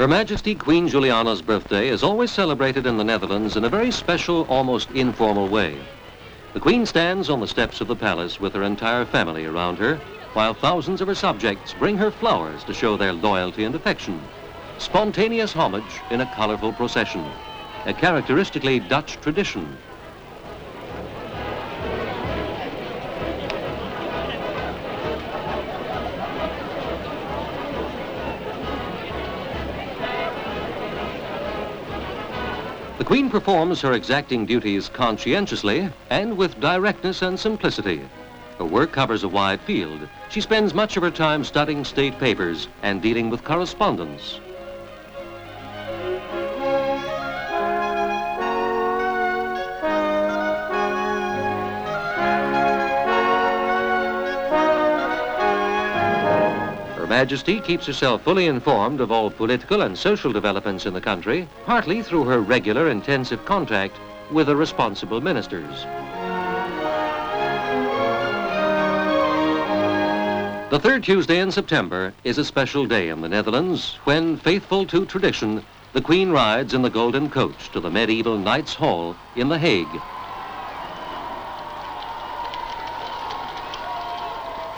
Her Majesty Queen Juliana's birthday is always celebrated in the Netherlands in a very special, almost informal way. The Queen stands on the steps of the palace with her entire family around her, while thousands of her subjects bring her flowers to show their loyalty and affection. Spontaneous homage in a colorful procession, a characteristically Dutch tradition. The Queen performs her exacting duties conscientiously and with directness and simplicity. Her work covers a wide field. She spends much of her time studying state papers and dealing with correspondence. Her Majesty keeps herself fully informed of all political and social developments in the country, partly through her regular intensive contact with the responsible ministers. The third Tuesday in September is a special day in the Netherlands when, faithful to tradition, the Queen rides in the golden coach to the medieval Knights' Hall in The Hague.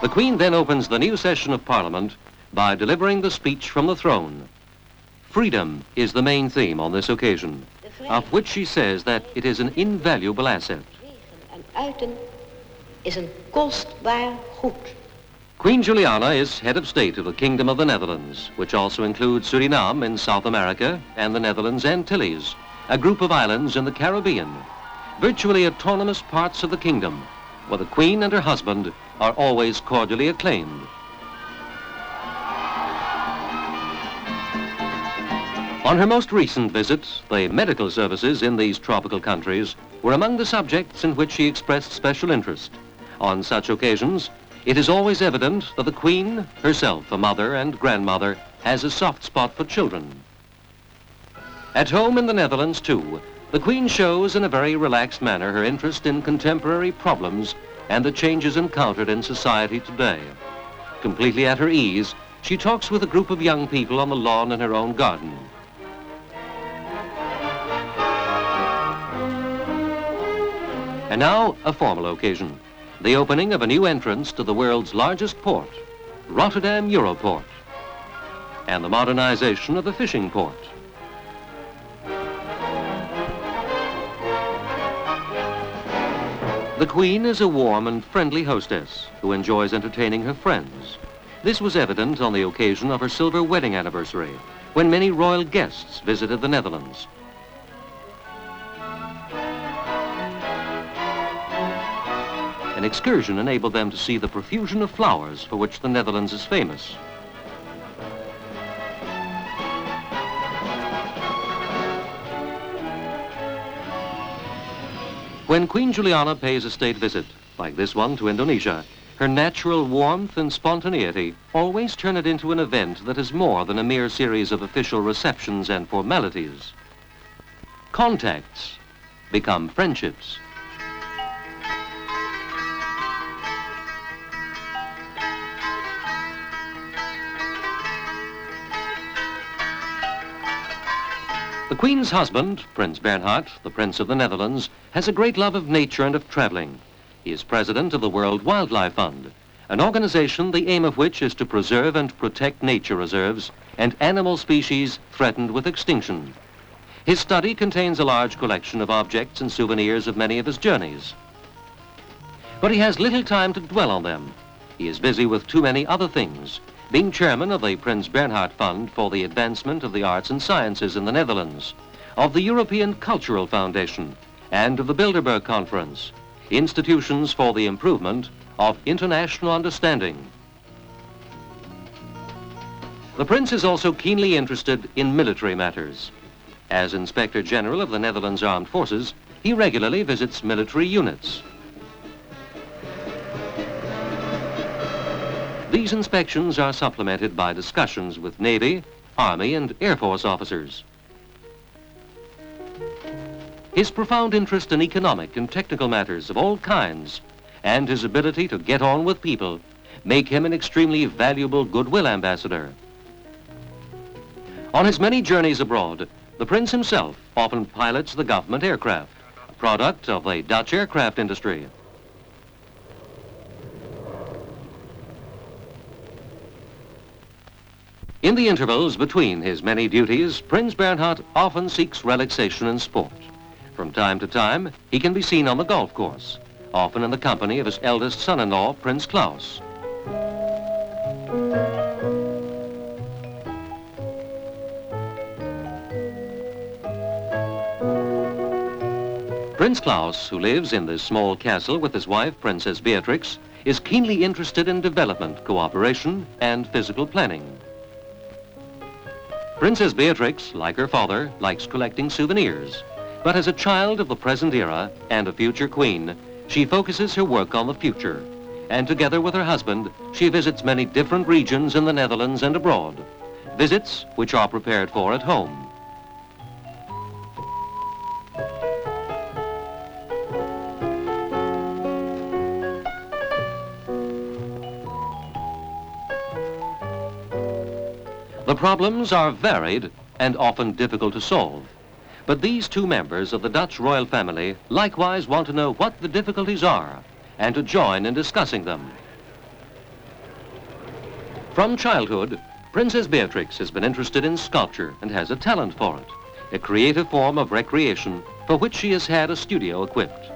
The Queen then opens the new session of Parliament by delivering the speech from the throne. Freedom is the main theme on this occasion, of which she says that it is an invaluable asset. En uiten is een kostbaar goed. Queen Juliana is head of state of the Kingdom of the Netherlands, which also includes Suriname in South America and the Netherlands Antilles, a group of islands in the Caribbean, virtually autonomous parts of the kingdom, where the Queen and her husband are always cordially acclaimed. On her most recent visit, the medical services in these tropical countries were among the subjects in which she expressed special interest. On such occasions, it is always evident that the Queen, herself a mother and grandmother, has a soft spot for children. At home in the Netherlands, too, the Queen shows in a very relaxed manner her interest in contemporary problems and the changes encountered in society today. Completely at her ease, she talks with a group of young people on the lawn in her own garden. And now, a formal occasion. The opening of a new entrance to the world's largest port, Rotterdam Europort, and the modernization of a fishing port. The Queen is a warm and friendly hostess who enjoys entertaining her friends. This was evident on the occasion of her silver wedding anniversary, when many royal guests visited the Netherlands. An excursion enabled them to see the profusion of flowers for which the Netherlands is famous. When Queen Juliana pays a state visit, like this one to Indonesia, her natural warmth and spontaneity always turn it into an event that is more than a mere series of official receptions and formalities. Contacts become friendships. The Queen's husband, Prince Bernhard, the Prince of the Netherlands, has a great love of nature and of traveling. He is president of the World Wildlife Fund, an organization the aim of which is to preserve and protect nature reserves and animal species threatened with extinction. His study contains a large collection of objects and souvenirs of many of his journeys. But he has little time to dwell on them. He is busy with too many other things, being chairman of the Prince Bernhard Fund for the Advancement of the Arts and Sciences in the Netherlands, of the European Cultural Foundation, and of the Bilderberg Conference, institutions for the improvement of international understanding. The Prince is also keenly interested in military matters. As Inspector General of the Netherlands Armed Forces, he regularly visits military units. These inspections are supplemented by discussions with Navy, Army, and Air Force officers. His profound interest in economic and technical matters of all kinds and his ability to get on with people make him an extremely valuable goodwill ambassador. On his many journeys abroad, the Prince himself often pilots the government aircraft, a product of the Dutch aircraft industry. In the intervals between his many duties, Prince Bernhard often seeks relaxation and sport. From time to time, he can be seen on the golf course, often in the company of his eldest son-in-law, Prince Klaus. Prince Klaus, who lives in this small castle with his wife, Princess Beatrix, is keenly interested in development, cooperation, and physical planning. Princess Beatrix, like her father, likes collecting souvenirs. But as a child of the present era and a future queen, she focuses her work on the future. And together with her husband, she visits many different regions in the Netherlands and abroad. Visits which are prepared for at home. The problems are varied and often difficult to solve. But these two members of the Dutch royal family likewise want to know what the difficulties are and to join in discussing them. From childhood, Princess Beatrix has been interested in sculpture and has a talent for it, a creative form of recreation for which she has had a studio equipped.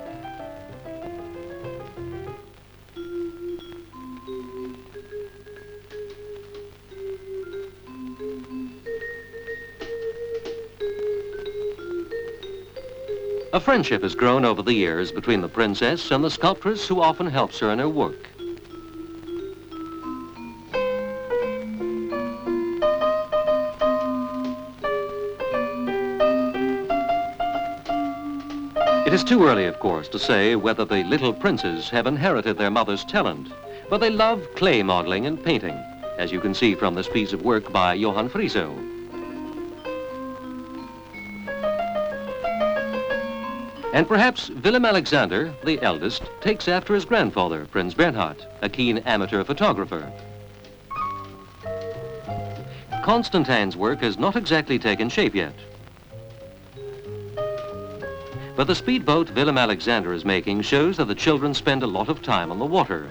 A friendship has grown over the years between the princess and the sculptress who often helps her in her work. It is too early, of course, to say whether the little princes have inherited their mother's talent, but they love clay modeling and painting, as you can see from this piece of work by Johann Frieso. And perhaps Willem Alexander, the eldest, takes after his grandfather, Prince Bernhard, a keen amateur photographer. Constantine's work has not exactly taken shape yet. But the speedboat Willem Alexander is making shows that the children spend a lot of time on the water.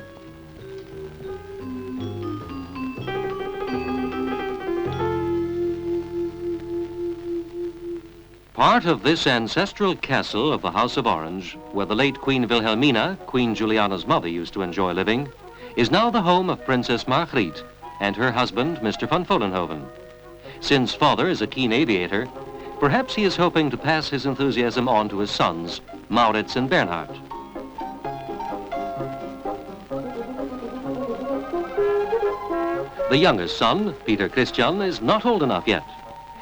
Part of this ancestral castle of the House of Orange, where the late Queen Wilhelmina, Queen Juliana's mother, used to enjoy living, is now the home of Princess Margriet and her husband, Mr. van Vollenhoven. Since father is a keen aviator, perhaps he is hoping to pass his enthusiasm on to his sons, Maurits and Bernhard. The youngest son, Peter Christian, is not old enough yet.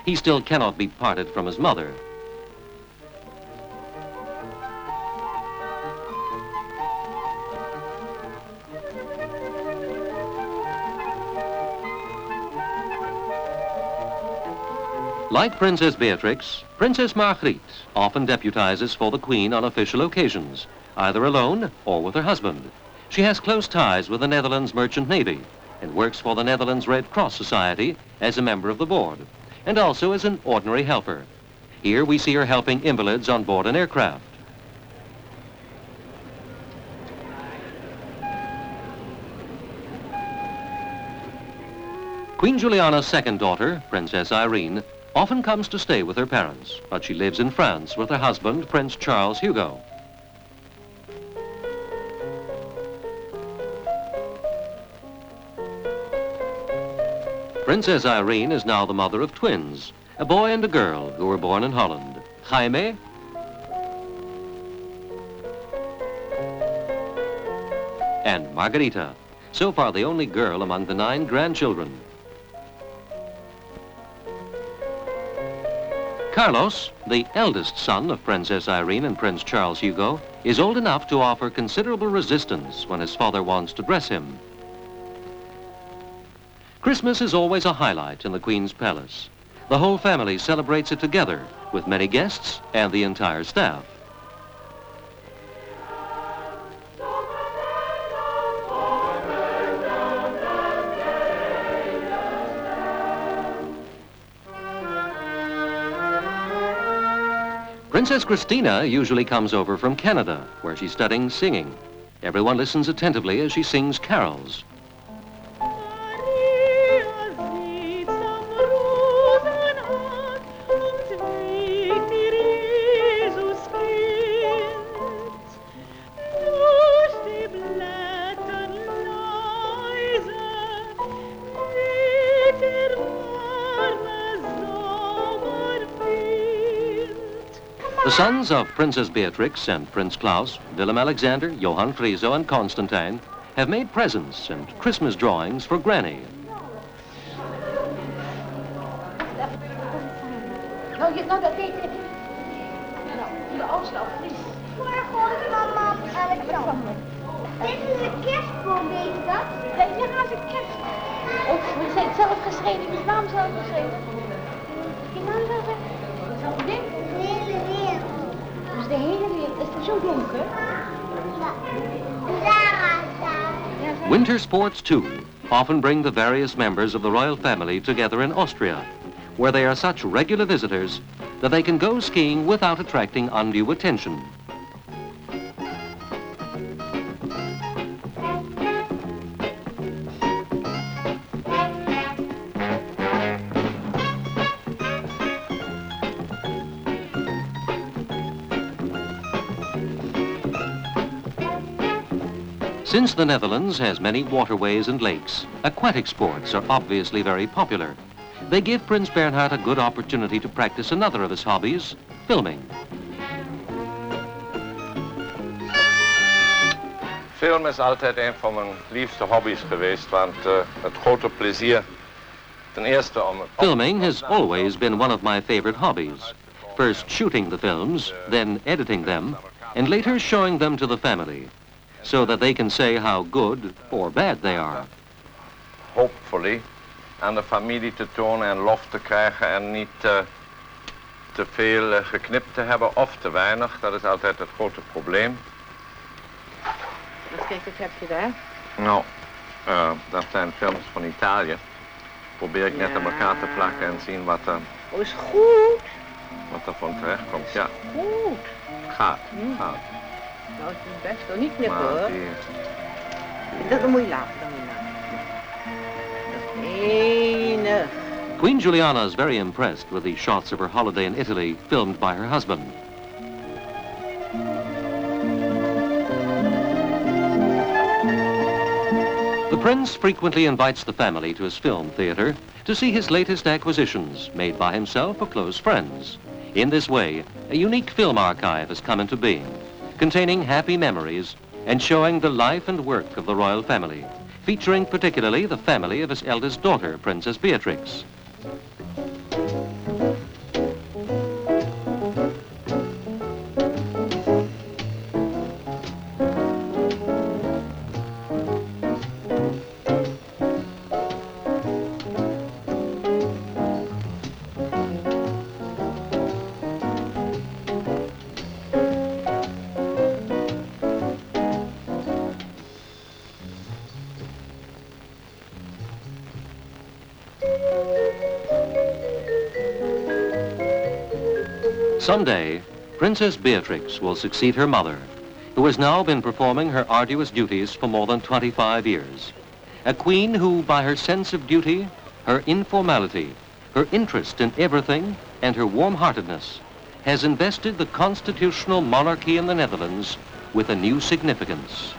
He still cannot be parted from his mother. Like Princess Beatrix, Princess Margriet often deputizes for the Queen on official occasions, either alone or with her husband. She has close ties with the Netherlands Merchant Navy and works for the Netherlands Red Cross Society as a member of the board, and also as an ordinary helper. Here we see her helping invalids on board an aircraft. Queen Juliana's second daughter, Princess Irene, often comes to stay with her parents, but she lives in France with her husband, Prince Charles Hugo. Princess Irene is now the mother of twins, a boy and a girl who were born in Holland, Jaime and Margarita, so far the only girl among the 9 grandchildren. Carlos, the eldest son of Princess Irene and Prince Charles Hugo, is old enough to offer considerable resistance when his father wants to dress him. Christmas is always a highlight in the Queen's palace. The whole family celebrates it together with many guests and the entire staff. Princess Christina usually comes over from Canada, where she's studying singing. Everyone listens attentively as she sings carols. The sons of Princess Beatrix and Prince Claus, Willem Alexander, Johann Friso, and Constantine have made presents and Christmas drawings for Granny. Nou, dat deed ik. Nou, de oudste al Fries. Goedemorgen, mama Alexander. Dit is een kerstboom, weet je dat? Ja, dat is een kerst. Oh, we zijn het zelf geschreven, je naam zelf geschreven. Je naam zelf geschreven? Zelf ding? De hele wereld. Dus de hele wereld, is het zo donker? Ja. Daar staat. Winter sports, too, often bring the various members of the royal family together in Austria, where they are such regular visitors that they can go skiing without attracting undue attention. Since the Netherlands has many waterways and lakes, aquatic sports are obviously very popular. They give Prince Bernhard a good opportunity to practice another of his hobbies, filming. Film is altijd een van mijn liefste hobby's geweest, want het grote plezier ten eerste om... Filming has always been one of my favorite hobbies. First shooting the films, then editing them, and later showing them to the family, so that they can say how good or bad they are. Hopefully aan de familie te tonen en lof te krijgen en niet te veel geknipt te hebben of te weinig. Dat is altijd het grote probleem. Kijk, wat heb je daar? Nou, dat zijn films van Italië. Probeer ik net aan elkaar te plakken en zien wat Oh, is goed. er van terecht komt. Ja, Goed. gaat. Nou, het is best wel niet knippen, Maar hoor. Dat moet je laten, dat moet je laten. Dat is enig. Queen Juliana is very impressed with these shots of her holiday in Italy, filmed by her husband. The prince frequently invites the family to his film theater to see his latest acquisitions made by himself or close friends. In this way, a unique film archive has come into being, containing happy memories and showing the life and work of the royal family, featuring particularly the family of his eldest daughter, Princess Beatrix. Someday, Princess Beatrix will succeed her mother, who has now been performing her arduous duties for more than 25 years. A queen who, by her sense of duty, her informality, her interest in everything, and her warm-heartedness, has invested the constitutional monarchy in the Netherlands with a new significance.